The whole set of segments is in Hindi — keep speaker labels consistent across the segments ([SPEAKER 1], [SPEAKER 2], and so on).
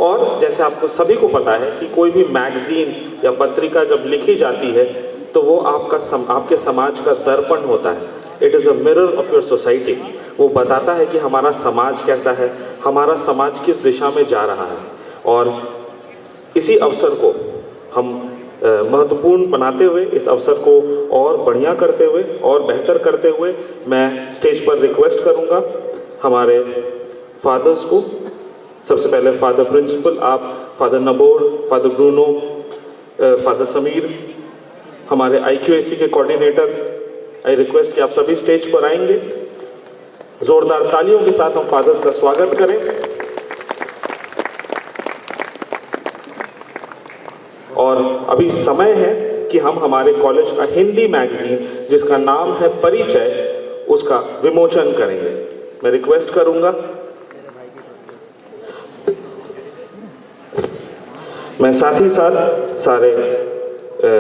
[SPEAKER 1] और जैसे आपको सभी को पता है कि कोई भी मैगजीन या पत्रिका जब लिखी जाती है तो वो आपके समाज का दर्पण होता है। It is a mirror of your society. वो बताता है कि हमारा समाज कैसा है, हमारा समाज किस दिशा में जा रहा है। और इसी अवसर को हम महत्वपूर्ण बनाते हुए, इस अवसर को और बढ़िया करते हुए और बेहतर करते हुए, मैं स्टेज पर रिक्वेस्ट करूंगा हमारे फादर्स को। सबसे पहले फादर प्रिंसिपल, आप फादर नबोर, फादर ब्रूनो, फादर समीर, हमारे IQAC के कोऑर्डिनेटर, आई रिक्वेस्ट कि आप सभी स्टेज पर आएंगे। जोरदार तालियों के साथ हम फादर्स का स्वागत करें। और अभी समय है कि हम हमारे कॉलेज का हिंदी मैगजीन जिसका नाम है परिचय, उसका विमोचन करेंगे। मैं रिक्वेस्ट करूंगा, मैं साथ ही साथ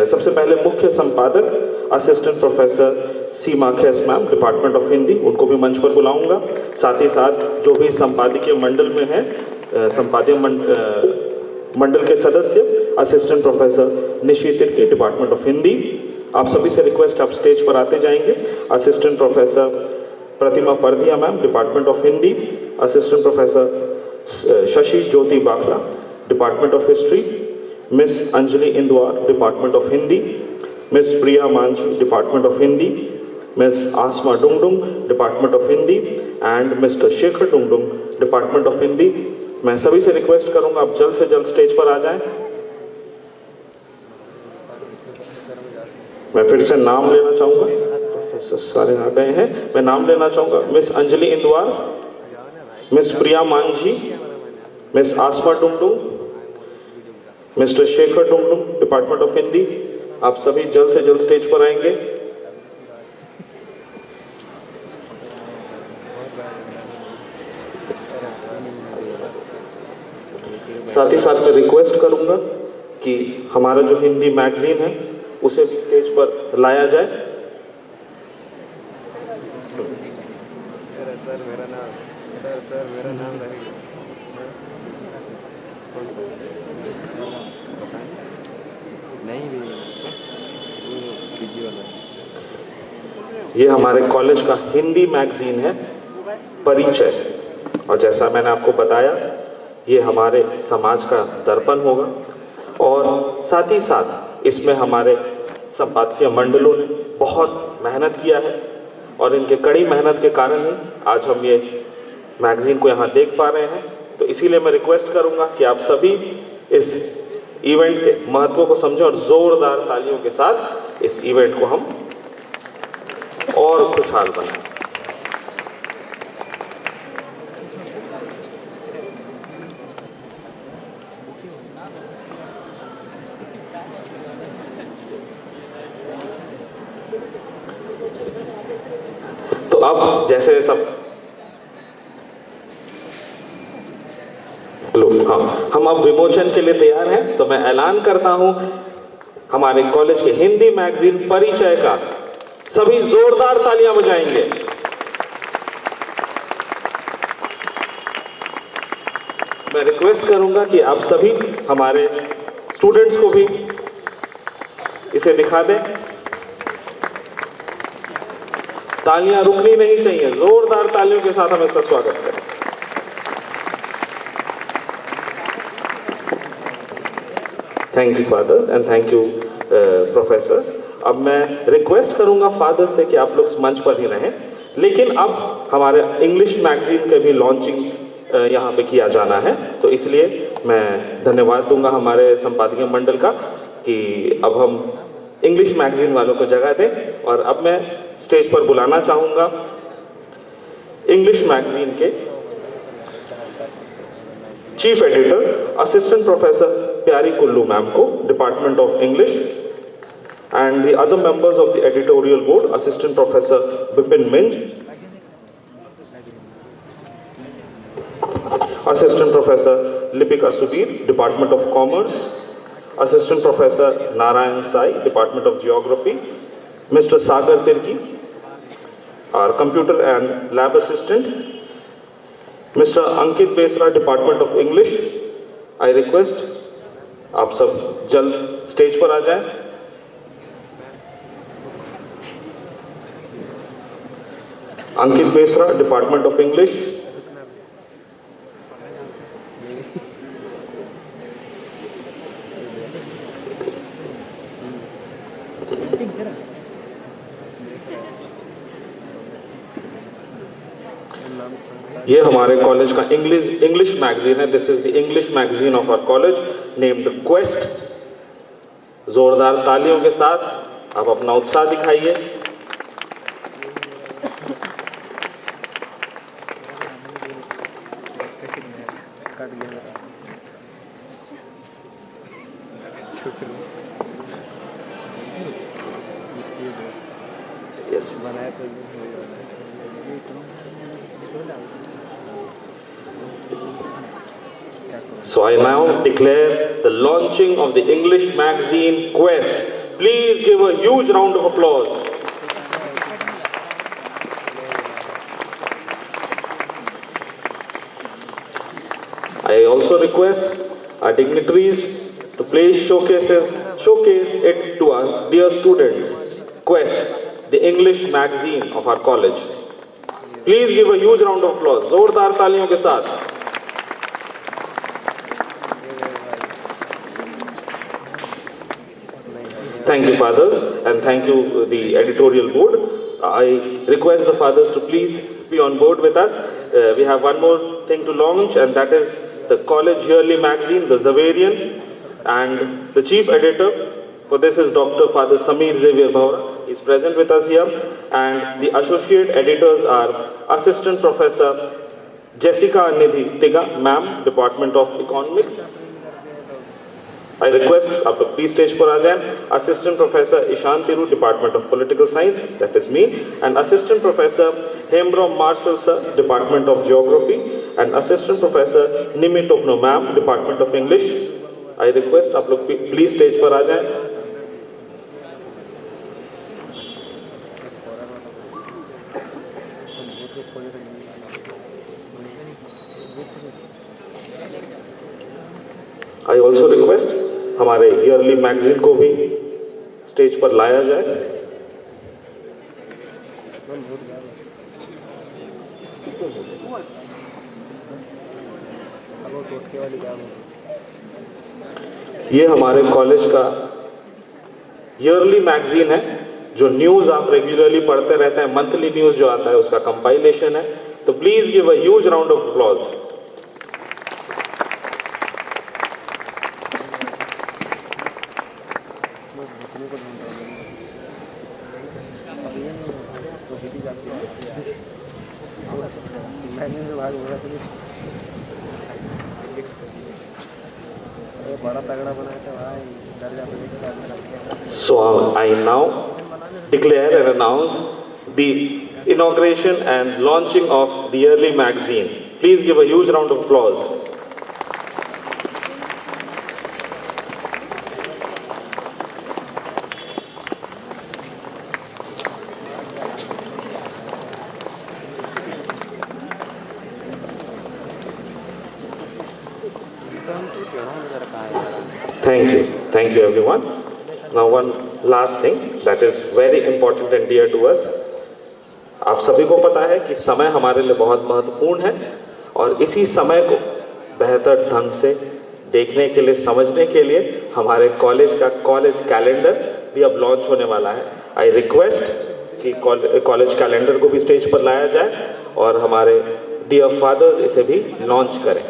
[SPEAKER 1] सबसे पहले मुख्य संपादक असिस्टेंट प्रोफेसर सीमा खेस मैम, डिपार्टमेंट ऑफ हिंदी, उनको भी मंच पर बुलाऊंगा। साथ ही साथ जो भी संपादकीय मंडल में है, संपादकीय मंडल के सदस्य assistant professor Nishi Tirkey, department of Hindi, आप सभी से रिक्वेस्ट आप स्टेज पर आते जाएंगे। Assistant professor Pratima Pardiya ma'am, department of Hindi, assistant professor Shashi Jyoti Bakhla, department of history, miss Anjali Indwar, department of Hindi, miss Priya Manjhi, department of Hindi, miss Asma Dungdung, department of Hindi, and mister Shekhar Dungdung, department of Hindi. मैं सभी से रिक्वेस्ट करूंगा आप जल्द से जल्द स्टेज पर आ जाएं। मैं फिर से नाम लेना चाहूंगा, प्रोफेसर सारे आ गए हैं। मैं नाम लेना चाहूंगा, miss Anjali Indwar, miss Priya Manjhi, miss Asma Dungdung, mister Shekhar Dungdung, department of Hindi. आप सभी जल्द से जल्द स्टेज पर आएंगे। साथ ही साथ मैं रिक्वेस्ट करूंगा कि हमारा जो हिंदी मैगजीन है उसे भी स्टेज पर लाया जाए। मेरा नाम ये हमारे कॉलेज का हिंदी मैगजीन है परिचय, और जैसा मैंने आपको बताया ये हमारे समाज का दर्पण होगा। और साथ ही साथ इसमें हमारे संपादकीय मंडलों ने बहुत मेहनत किया है और इनके कड़ी मेहनत के कारण ही आज हम ये मैगजीन को यहाँ देख पा रहे हैं। तो इसीलिए मैं रिक्वेस्ट करूँगा कि आप सभी इस इवेंट के महत्व को समझें और ज़ोरदार तालियों के साथ इस इवेंट को हम और खुशहाल बनाएं। तो अब जैसे सब हाँ, हम अब विमोचन के लिए तैयार हैं, तो मैं ऐलान करता हूं हमारे कॉलेज के हिंदी मैगजीन परिचय का। सभी जोरदार तालियां बजाएंगे। मैं रिक्वेस्ट करूंगा कि आप सभी हमारे स्टूडेंट्स को भी इसे दिखा दें। तालियां रुकनी नहीं चाहिए, जोरदार तालियों के साथ हम इसका स्वागत करें। Thank you fathers and thank you professors. अब मैं रिक्वेस्ट करूंगा फादर्स से कि आप लोग मंच पर ही रहें, लेकिन अब हमारे इंग्लिश मैगजीन के भी लॉन्चिंग यहाँ पे किया जाना है, तो इसलिए मैं धन्यवाद दूंगा हमारे संपादकीय मंडल का कि अब हम इंग्लिश मैगजीन वालों को जगह दें। और अब मैं स्टेज पर बुलाना चाहूँगा इंग्लिश मैगजीन के चीफ एडिटर असिस्टेंट प्रोफेसर प्यारी कुल्लू मैम को, department of English, and the other members of the editorial board, Assistant Professor Vipin Minj, Assistant Professor Lipika Subir, Department of Commerce, Assistant Professor Narayan Sai, Department of Geography, Mr. Sagar Tirki, our Computer and Lab Assistant, Mr. Ankit Besra, Department of English, I request आप सब जल्द स्टेज पर आ जाएं। Ankit Besra, department of English. ये हमारे कॉलेज का इंग्लिश मैगजीन है। This is the English magazine of our college named Quest. जोरदार तालियों के साथ आप अपना उत्साह दिखाइए। So I now declare the launching of the English magazine Quest. Please give a huge round of applause. I also request our dignitaries to please showcase it to our dear students. Quest, the English magazine of our college. Please give a huge round of applause. जोरदार तालियों के साथ। Thank you, fathers, and thank you, the editorial board. I request the fathers to please be on board with us. We have one more thing to launch, and that is the college yearly magazine, the Zaverian, and the chief editor for this is Dr. Father Sameer Xavier Bhaura. He is present with us here, and the associate editors are Assistant Professor Jessica Nidhi Tiga, ma'am, Department of Economics. I request आप प्लीज स्टेज पर आ जाएं। Assistant professor Ishan Tiru, department of political science, that is me, and assistant professor Hembrom Marshal sir, department of geography, and assistant professor Nimi Tokno ma'am, department of English. I request आप लोग प्लीज स्टेज पर आ जाएं। आई ऑल्सो रिक्वेस्ट हमारे ईयरली मैगजीन को भी स्टेज पर लाया जाए। ये हमारे कॉलेज का ईयरली मैगजीन है, जो न्यूज़ आप रेगुलरली पढ़ते रहते हैं, मंथली न्यूज़ जो आता है उसका कंपाइलेशन है। तो please give a huge round of applause. So I now declare and announce the inauguration and launching of the yearly magazine. Please give a huge round of applause. Thank you everyone. Now one last thing that is very important and dear to us. आप सभी को पता है कि समय हमारे लिए बहुत महत्वपूर्ण है, और इसी समय को बेहतर ढंग से देखने के लिए, समझने के लिए हमारे कॉलेज का कॉलेज कैलेंडर भी अब लॉन्च होने वाला है। आई रिक्वेस्ट कि कॉलेज कैलेंडर को भी स्टेज पर लाया जाए और हमारे डियर फादर्स इसे भी लॉन्च करें।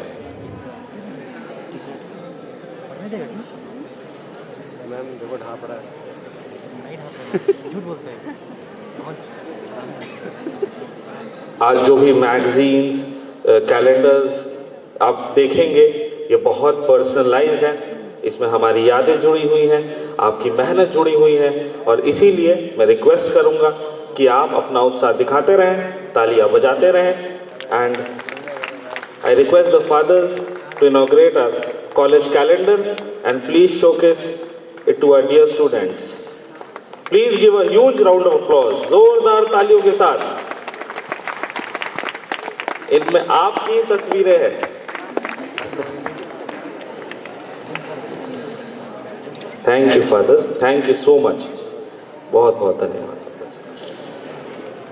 [SPEAKER 1] आज जो भी मैगजीन्स, कैलेंडर्स आप देखेंगे ये बहुत पर्सनलाइज्ड हैं। इसमें हमारी यादें जुड़ी हुई हैं, आपकी मेहनत जुड़ी हुई है, और इसीलिए मैं रिक्वेस्ट करूंगा कि आप अपना उत्साह दिखाते रहें, तालियां बजाते रहें। And I request the fathers to inaugurate our college calendar and please showcase it to our dear students. Please give a huge round of applause, जोरदार तालियों के साथ। इनमें आपकी तस्वीरें हैं।
[SPEAKER 2] Thank you fathers, thank you so much, बहुत बहुत धन्यवाद।